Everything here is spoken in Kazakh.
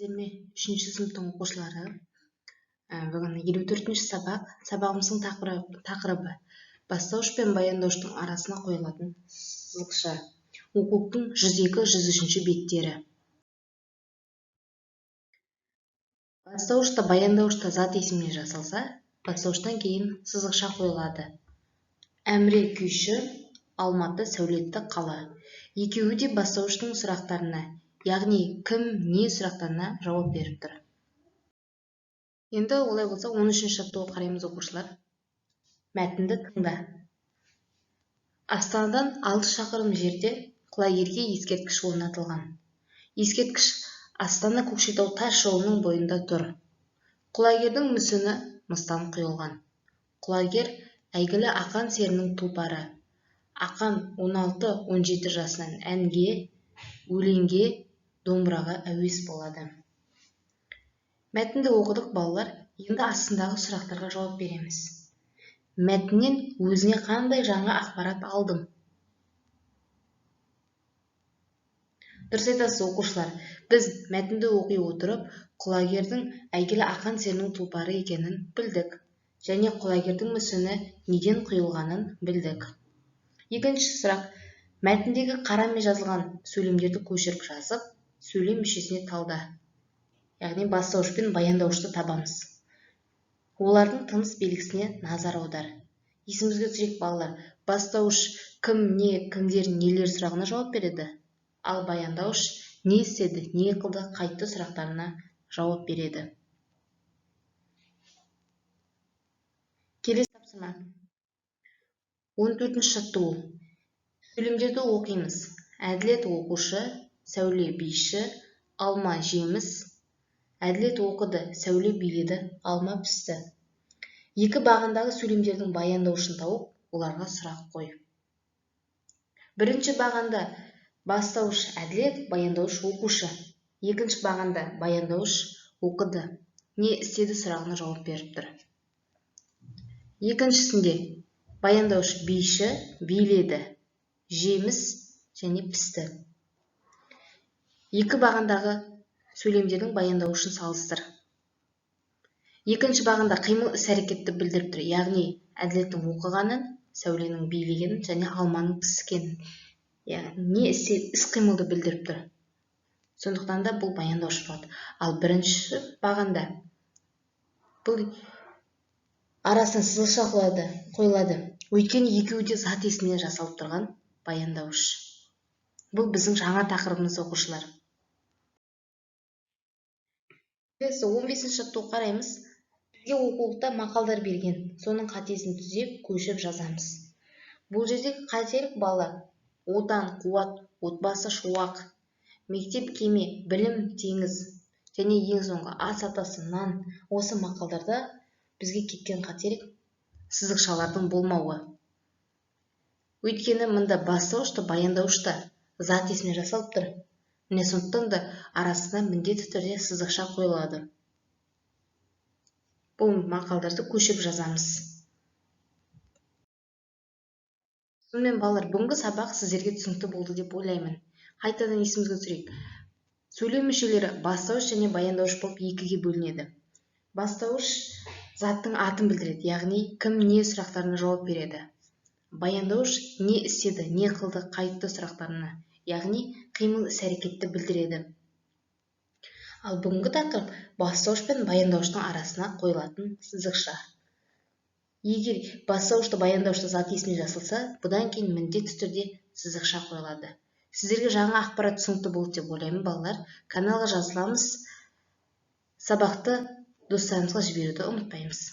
Сіздер ме 3-ші сыныптың оқушылары? Бүгін 54-ші сабағымыздың тақырыбы бастауыш пен баяндауыштың арасына қойылатын сызықша. Оқулықтың 102-103 беттері. Бастауышта баяндауышта зат есіммен жасалса, бастауыштан кейін сызықша қойылады. Әміре күйші, Алматы сәулетті қала. Екеуі де бастауыштың сұрақтарына, яғни кім, не сұрақтарына жауап беріп тұр. Енді олай болса 13-ші жаттығуға қараймыз оқушылар. Мәтінді тыңда. Астанадан 6 шақырым жерде құлагерге ескерткіш орнатылған. Ескерткіш Астана-Көкшетау тас жолының бойында тұр. Құлагердің мүсіні мыстан құйылған. Құлагер әйгілі ақан серінің тұлпары. Ақан 16-17 жасынан әнге, өлеңге, домбыраға әуес болады. Мәтінді оқыдық балалар, енді астындағы сұрақтарға жауап береміз. Мәтіннен өзіне қандай жаңа ақпарат алдың? Дұрыс айтасыз оқушылар, біз мәтінді оқи отырып, құлагердің әйгілі ақан серінің тұлпары екенін білдік, және құлагердің мүсіні неден құйылғанын білдік. Екінші сұрақ, мәтіндегі қарамен жазылған сөйлемдерді көшіріп жазып, сөйлем мүшесіне талда. Яғни бастауыш пен баяндауышты табамыз. Олардың тыныс белгісіне назар аудар. Есімізге түсірейік балалар, бастауыш кім, не, кімдер, нелер сұрағына жауап береді, ал баяндауыш не істеді, не қылды, қайтты сұрақтарына жауап береді. Келесі тапсырма. 14-ші жаттығу. Сөйлемдерді оқимыз. Әділет оқушы, Сәуле биші, Алма жеміс. Әділет оқыды, Сәуле биледі, Алма пісті. Екі бағандағы сөйлемдердің баяндаушын тауып, оларға сұрақ қой. Бірінші бағанда бастауыш әділет, баяндауыш оқушы. Екінші бағанда баяндауыш оқыды, не істеді сұрағына жауап беріп тұр. Екіншісінде баяндауыш биші, биледі, жеміс және пісті. Екі бағандағы сөйлемдердің баяндаушын салыстыр. Екінші бағанда қимыл іс-әрекетті білдіріп тұр, яғни әділеттің оқығанын, Сәуленің билегенін және Алманың піскенін. Не іс-қимылды білдіріп тұр. Сондықтан да бұл баяндауыш болады. Ал бірінші бағанда бұл арасына сызықша қойылады. Өйткені екеуі де зат есімнен жасалып тұрған баяндауыш. Бұл біздің жаңа тақырыбымыз оқушылар. 15-ші жаттығуға қараймыз. Бізге оқулықта мақалдар берген, соның қатесін түзеп, көшіп жазамыз. Бұл жердегі қателік балалар: отан, қуат, отбасы, шуақ, мектеп, кеме, білім, теңіз және ең соңғы ас атасы, нан. Осы мақалдарда бізге кеткен қателік сызықшалардың болмауы. Өйткені мұнда бастауышта, баяндаушта зат есіммен жасалып тұр. Міне сондықтан да арасына міндетті түрде сызықша қойылады. Бұл мақалдарды көшіп жазамыз. Сонымен балалар, бүгінгі сабақ сіздерге түсінікті болды деп ойлаймын. Қайтадан есімізге түсірейік. Сөйлем мүшелері бастауыш және баяндауыш болып екіге бөлінеді. Бастауыш заттың атын білдіреді, яғни кім, не сұрақтарына жауап береді. Баяндауыш не істеді, не қылды, қайтты сұрақтарына, яғни қимыл іс-әрекетті білдіреді. Ал бүгінгі тақырып бастауыш пен баяндауыштың арасына қойылатын сызықша. Егер бастауышта, баяндаушта зат есіммен жасалса, бұдан кейін міндетті түрде сызықша қойылады. Сіздерге жаңа ақпарат түсінікті болды деп ойлаймын балалар. Каналға жазыламыз. Сабақты достарымызға жіберуді ұмытпаймыз.